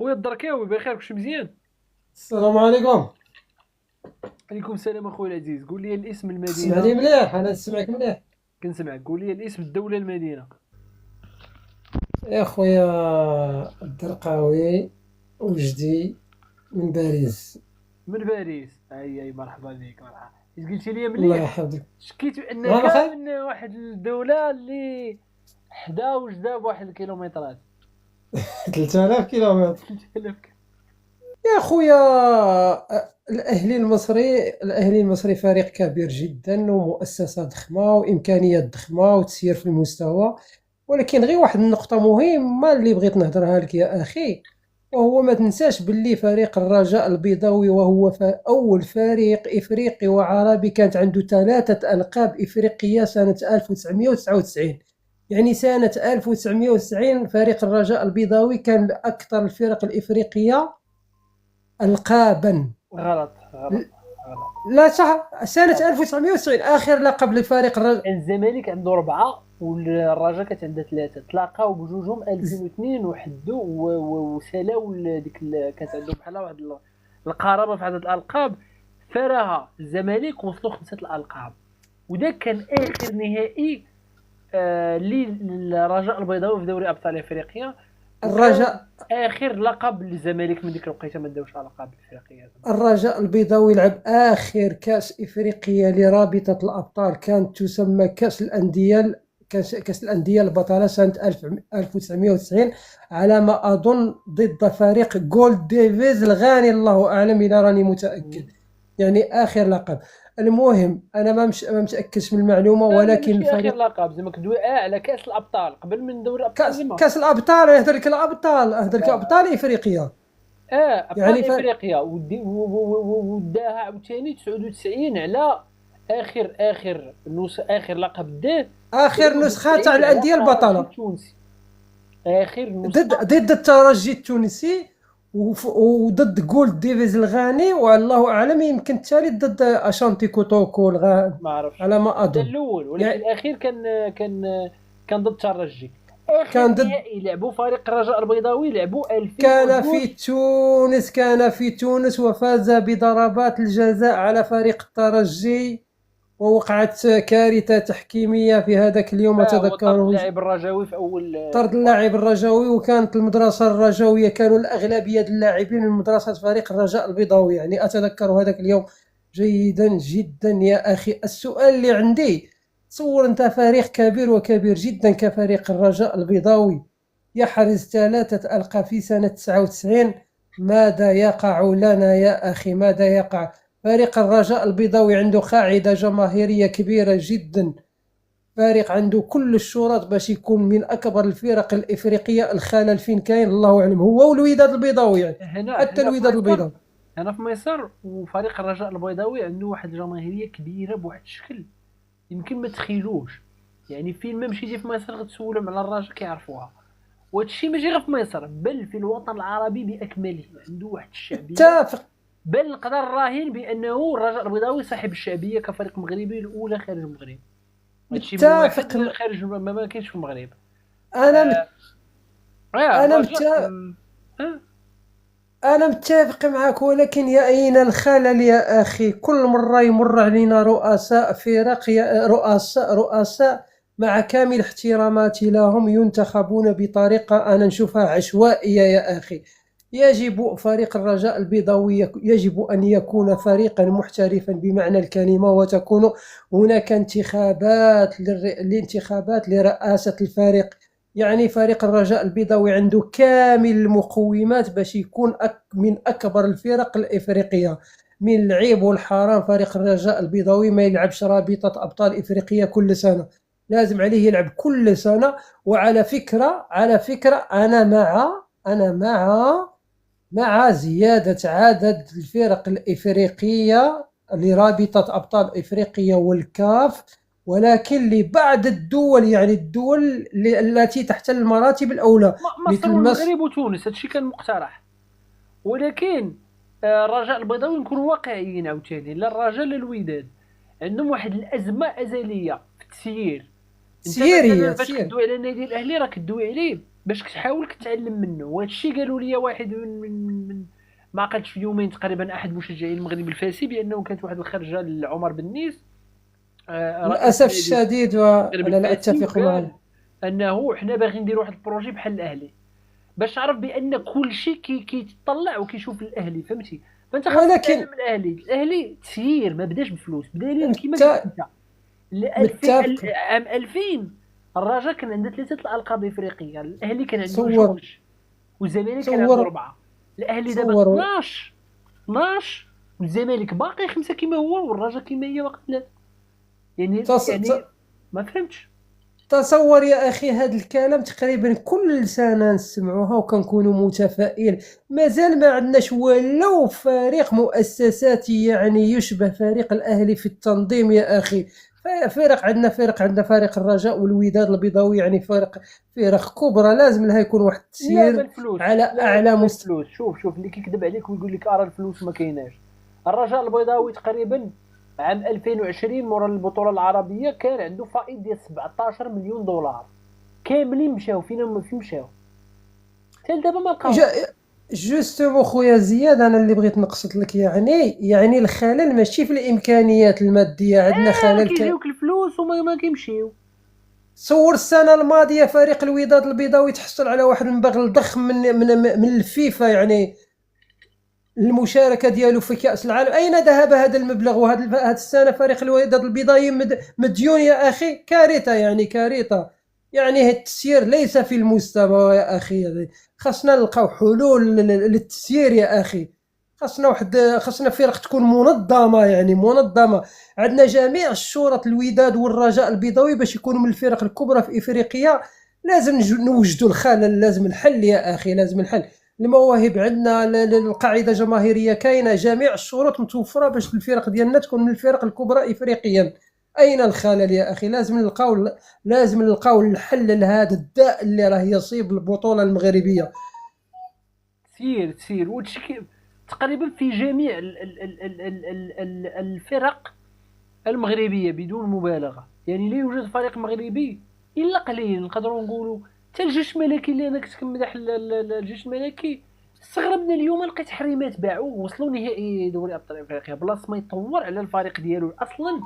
خويا الدركاوي بخير كلشي مزيان. السلام عليكم. عليكم السلام اخويا العزيز، قول لي الاسم تسمع المدينه. لي مليح، انا نسمعك مليح. كنسمعك، قول لي الاسم الدوله المدينه. يا خويا الدرقاوي، وجدي من باريس. من باريس، اي مرحبا بك مرحبا. إيش قلتي لي الله مليح؟ يحفظك. شكيت بانك نعم اخي. من واحد الدوله اللي حدا وجده بواحد الكيلومترات. 3000 كيلومتر. 3000 يا خويا، الاهلي المصري فريق كبير جدا ومؤسسة ضخمة وامكانيات ضخمة وتسير في المستوى. ولكن غير واحد النقطة مهمة اللي بغيت نهضرها لك يا اخي، وهو ما تنساش باللي فريق الرجاء البيضاوي وهو أول فريق إفريقي وعربي كانت عنده 3 ألقاب إفريقية سنة 1999. يعني سنة 1990 فريق الرجاء البيضاوي كان أكثر الفرق الإفريقية ألقابا. غلط غلط غلط. لا صح، سنة غلط. 1990 آخر لقب لفريق الرجاء. الزمالك عنده 4 والرجاء كانت عندها 3، تلاقاو بجوجهم 2002 وحدوا وسالاو ديك كانت عندهم بحال واحد القرابه في عدد الالقاب. فراها الزمالك وصلوا 5 الالقاب، وده كان اخر نهائي للرجاء البيضاوي في دوري ابطال افريقيا. وكان الرجاء اخر لقب للزمالك من ديك الوقيته، ما داوش القاب الافريقيه. الرجاء البيضاوي لعب آخر كأس إفريقيا لرابطة الأبطال، كانت تسمى كأس الأندية البطلة سنة 1990 على ما أظن، ضد فريق جولد ديفيز الغاني، الله أعلم إذا راني متأكد. يعني آخر لقب. المهم أنا ما متأكدش من المعلومة، لا لا، ولكن ماشي اخر الفريق لقب، زعما كدوي على كاس الابطال قبل من دوري الابطال كأس زعما. كأس الأبطال، يهدر لك الأبطال، يهدر لك آه. أبطال إفريقيا. ابطال يعني افريقيا وداها عاوتاني 99 على اخر لقب داه. آخر داو نسخة تاع 90 على الأندية الترجي البطلة التونسي، اخر نسخه. ضد الترجي التونسي، وضد جولد ديفيز الغاني، والله اعلم يمكن التالي ضد اشانتي كوتوكو ما عرفش على ما هذا اظن. الاول، ولكن يعني الاخير كان ضد الترجي. اخر كان ضد نهائي لعبوا فريق الرجاء البيضاوي لعبوا كان في 2002. تونس كان في تونس وفاز بضربات الجزاء على فريق الترجي، ووقعت كارثة تحكيمية في هذاك اليوم هو طرد أتذكره. اللاعب الرجاوي في اول طرد مباراه. اللاعب الرجاوي، وكانت المدرسة الرجاوية كانوا الأغلبية اللاعبين من مدرسة فريق الرجاء البيضاوي، يعني أتذكر هذاك اليوم جيدا جدا يا أخي. السؤال اللي عندي، تصور أنت فريق كبير وكبير جدا كفريق الرجاء البيضاوي يحرز 3 ألقاب في سنة 99. ماذا يقع لنا يا أخي؟ ماذا يقع؟ فريق الرجاء البيضاوي عنده قاعدة جماهيرية كبيرة جدا، فريق عنده كل الشروط باش يكون من اكبر الفرق الافريقيه. الخلل فين كاين الله اعلم، هو والوداد البيضاوي يعني. حتى هنا في الوداد مصر، البيضاوي وفريق الرجاء البيضاوي عنده واحد الجماهيريه كبيره بواحد الشكل يمكن ما تخيلوش. يعني فين ما مشيتي في مصر غتسولهم على الرجاء كيعرفوها. وهذا الشيء ماشي غير في مصر، بل في الوطن العربي باكمله عنده واحد الشعبيه. متفق. بل نقدر نراهن بانه الرجاء البيضاوي صاحب الشعبيه كفريق مغربي الاولى خارج المغرب. هذا الشيء من واحد متفق. خارج ما كاينش في المغرب. انا مت... آه انا الرجاء مت... آه انا متفق معك، ولكن يا اين الخلل يا اخي؟ كل مره يمر علينا رؤساء فرق، رؤساء مع كامل احتراماتي لهم ينتخبون بطريقه انا نشوفها عشوائيه يا اخي. يجب فريق الرجاء البيضاوي يجب أن يكون فريقا محترفا بمعنى الكلمة، وتكون هناك الانتخابات لرئاسة الفريق. يعني فريق الرجاء البيضاوي عنده كامل المقومات باش يكون من أكبر الفرق الإفريقية. من العيب والحرام فريق الرجاء البيضاوي ما يلعبش رابطة أبطال إفريقيا كل سنة، لازم عليه يلعب كل سنة. وعلى فكرة، أنا مع زيادة عدد الفرق الإفريقية لرابطة أبطال إفريقيا والكاف، ولكن لبعض الدول، يعني الدول التي تحتل المراتب الأولى مصر مثل مصر. والمغرب وتونس هادشي كان مقترح. ولكن الرجاء البيضاوي نكونوا واقعيين عاوتاني، لا الرجاء لا الوداد عندهم واحد الازمه ازليه في التسيير. انت سيري مثلا يا فاش سير. كدوي على النادي الاهلي راه كدوي عليه باش تحاول كتعلم منه. وهذا الشيء قالوا لي واحد من ما عقلتش في يومين تقريبا احد مشجعين المغرب الفاسي، بانه كانت واحد الخرجه لعمر بن نيس رئيس للاسف نادي الشديد المغرب وانا لا الفاسي، اتفق وقال معه. انه حنا باغيين نديروا واحد البروجي بحال الاهلي، باش تعرف بان كل شيء كيتطلع وكيشوف الاهلي، فهمتي؟ فانت خاصك ولكن تتعلم الاهلي. الاهلي تسيير ما بداش بفلوس، بدا كيما قلت انت انت. 2000 متفق. عام 2000 الرجاء كان عنده 3 الالقاب افريقيه، الاهلي كان عنده تصور 2، والزمالك كان عنده تصور 4. الاهلي دابا تصور 12 والزمالك باقي 5 كما هو، والرجاء كما هي باقي 3. يعني ما فهمتش. تصور يا أخي هذا الكلام تقريبا كل سنة نسمعوها وكنكونوا متفائل. مازال ما عندناش ولو فريق مؤسساتي يعني يشبه فريق الأهلي في التنظيم يا أخي. عندنا فريق الرجاء والوداد البيضاوي، يعني فرق كبرى لازم لها يكون واحد لا التسيير بالفلوس، على لا أعلى مستوى. بالفلوس. شوف اللي كيكذب عليك ويقول لك ارى الفلوس ما كايناش. الرجاء البيضاوي تقريبا عام 2020 مورا البطوله العربيه كان عنده فائض ديال 17 مليون دولار كاملين مشاو فين مشاو؟ حتى دابا ما لقاوش. جوستومون خويا زياد، انا اللي بغيت نقصد لك يعني الخلل ماشي في الامكانيات الماديه، عندنا خلل كيجيوك الفلوس وما ما كيمشيو. صور السنه الماضيه فريق الوداد البيضاوي تحصل على واحد المبلغ ضخم من الفيفا، يعني المشاركه ديالو في كاس العالم. اين ذهب هذا المبلغ؟ وهذا السنه فريق الوداد البيضاوي مديون يا اخي، كارثه يعني كارثه. يعني التسيير ليس في المستوى يا اخي. خاصنا نلقاو حلول للتسيير يا اخي. خاصنا فرق تكون منظمه، يعني منظمه. عندنا جميع الشرط الوداد والرجاء البيضاوي باش يكونوا من الفرق الكبرى في افريقيا. لازم نوجدوا الخلل، لازم الحل يا اخي، لازم الحل. المواهب عندنا، القاعده جماهيريه كاينه، جميع الشروط متوفره باش الفرق ديالنا تكون من الفرق الكبرى افريقيا. اين الخلل يا اخي؟ لازم نلقاو الحل لهذا الداء اللي راه يصيب البطوله المغربيه. تسير تقريبا في جميع الفرق المغربيه بدون مبالغه. يعني لا يوجد فريق مغربي الا قليل نقدروا نقولوا. حتى الجيش الملكي اللي انا كنت كنمدح الجيش الملكي، استغربنا اليوم لقيت حريمات باعوا وصلوا نهائي دوري ابطال افريقيا بلاص ما يطور على الفريق ديالو. اصلا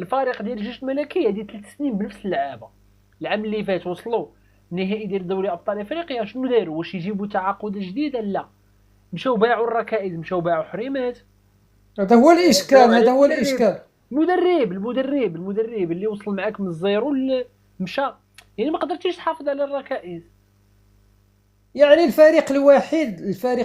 الفريق ديال الجيش الملكي هذه 3 سنين بنفس اللعابه. العام اللي فات وصلوا نهائي ديال دوري ابطال افريقيا، شنو داروا؟ واش يجيبوا تعاقد جديد؟ لا، مشاو باعوا الركائز، مشاو باعوا حريمات. هذا هو الاشكال. المدرب اللي وصل معاك من الزيرو مشى، يعني ما قدرتيش تحافظ على الركائز. يعني الفريق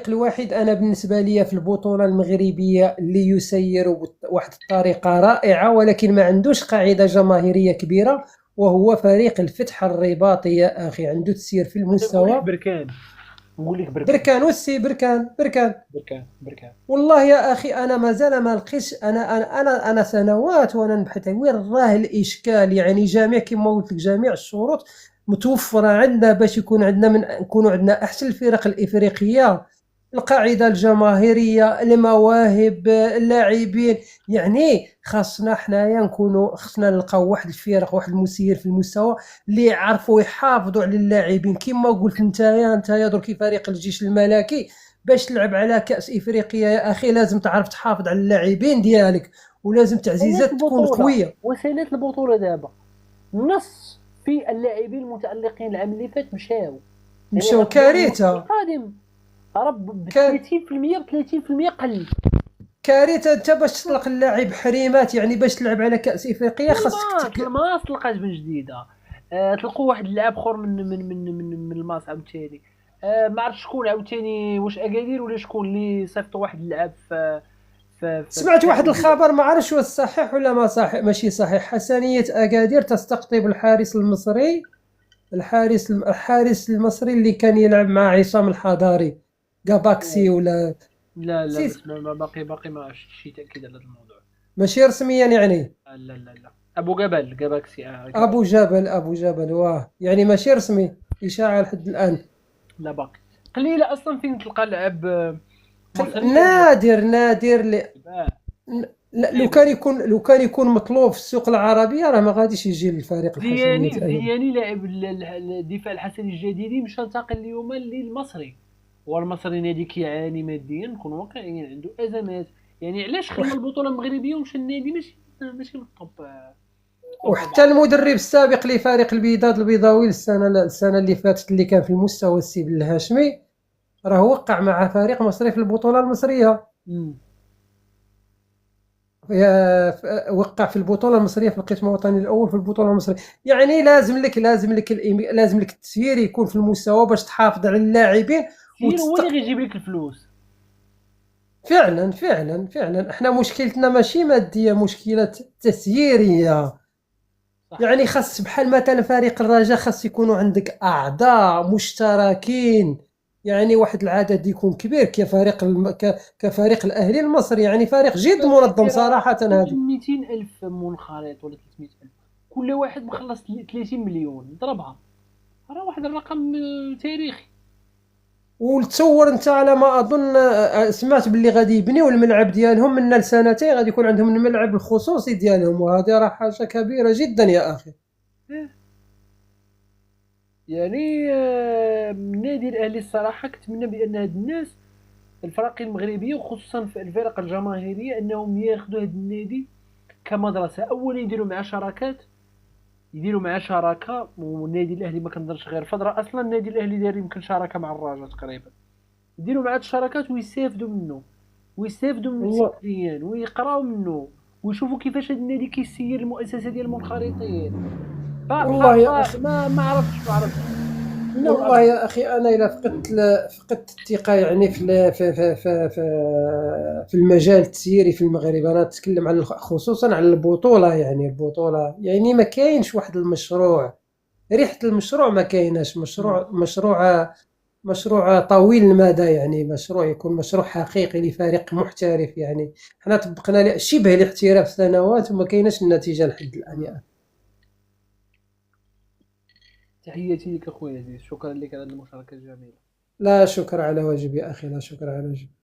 الوحيد انا بالنسبه لي في البطوله المغربيه اللي يسير بواحد الطريقه رائعه ولكن ما عندوش قاعده جماهيريه كبيره، وهو فريق الفتح الرباطي يا اخي. عنده تسير في المستوى. نقول لك بركان والسي بركان. والله يا اخي انا مازال ما لقيتش. انا سنوات وانا نبحث وين راه الاشكال. يعني كما قلت لك جميع الشروط متوفره عندنا باش نكونوا عندنا احسن الفرق الافريقيه. القاعده الجماهيريه، المواهب، اللاعبين. يعني خاصنا نلقاو واحد الفرق، واحد المسير في المستوى اللي يعرفوا يحافظوا على اللاعبين. كما قلت انت دركي فريق الجيش الملكي باش تلعب على كاس افريقيا يا اخي لازم تعرف تحافظ على اللاعبين ديالك، ولازم تعزيزات تكون قويه. وسيلات البطوله دابا نص في اللاعبين المتالقين العام اللي فات مشاو كارثه. القادم رب 30% قل. كارثه. انت باش تطلق اللاعب حريمات، يعني باش تلعب على كاس افريقيا خاصك الماس طلقات من جديده. طلقوا واحد اللاعب اخر من الماس عاوتاني. ما عرفت شكون عاوتاني، واش اكادير ولا شكون اللي صيفطوا واحد اللاعب في سمعت واحد الخبر ما عرفتش واش صحيح ولا ما صحيح. ماشي صحيح. حسنيه اكادير تستقطب الحارس المصري اللي كان يلعب مع عصام الحضاري كاباكسي ولا لا بس باقي ما عرفتش شي تاكيد على هذا الموضوع. ماشي رسميا يعني. لا ابو جبل كاباكسي. ابو جبل واه، يعني ماشي رسمي، اشاعه لحد الان. لا باقي قليله اصلا فين تلقى لعب نادر لا، صعيبه. لو كان يكون مطلوب في السوق العربيه راه ما غاديش يجي للفريق الحسنيه ابدا. زياني لاعب الدفاع الحسني الجديدي مشى انتقل اليوم للمصري، والمصري نادي كيعاني ماديا، نكون واقعيين، عنده ازمات. يعني علاش خلى البطوله المغربيه ومشى النادي ماشي للطوب، توب وحتى 4؟ المدرب السابق لفريق الوداد البيضاوي السنه اللي فاتت اللي كان في المستوى السي الهاشمي راه وقع مع فريق مصري في البطوله المصريه. امم وقع في البطوله المصريه في القسم الوطني الاول في البطوله المصريه. يعني لازم لك التسيير يكون في المستوى باش تحافظ على اللاعبين سير هو اللي غيجيب لك الفلوس. فعلا احنا مشكلتنا ماشي ماديه، مشكله تسييريه. صح. يعني خاص بحال مثلا فريق الرجاء خاص يكونوا عندك اعضاء مشتركين، يعني واحد العدد يكون كبير كفريق الاهلي المصري، يعني فريق جد منظم صراحه فوق هذا. 200 ألف منخرط ولا 300 ألف، كل واحد مخلص 30 مليون، ضربها، راه واحد الرقم تاريخي. وتصور انت على ما اظن سمعت باللي غادي يبنيو الملعب ديالهم من لسنتين، غادي يكون عندهم الملعب الخصوصي ديالهم، وهذه راه حاجه كبيره جدا يا اخي. يعني النادي الاهلي الصراحه كنتمنى بان هاد الناس، الفرق المغربيه وخصوصا في الفرق الجماهيريه، انهم ياخذوا هذا النادي كمدرسه. اولا يديروا معاه شراكات، يديروا معاه شراكه. والنادي الاهلي ما كنظنش غير فضره، اصلا النادي الاهلي داير يمكن شراكه مع الرجاء تقريبا. يديروا معاه الشراكات ويستافدوا منه، ويستافدوا من والله المسؤولين ويقراو منه، ويشوفوا كيفاش هذا النادي كيسير المؤسسه ديال المنخرطين. ف ف والله ف يا اخي ما عرفتش منهم والله افضل. يا اخي انا اذا فقدت الثقه يعني في المجال التسييري في المغرب. انا اتكلم على خصوصا على البطوله، يعني البطوله يعني ما كاينش واحد المشروع، ريحه المشروع ما كايناش، مم. مشروع طويل المدى، يعني مشروع يكون مشروع حقيقي لفريق محترف. يعني حنا طبقنا شبه الاحتراف سنوات وما كايناش النتيجه لحد الان يا مم. أخي. تحياتي لك اخويا عزيز، شكرا لك على المشاركه الجميله. لا شكر على واجب يا اخي، لا شكر على واجب.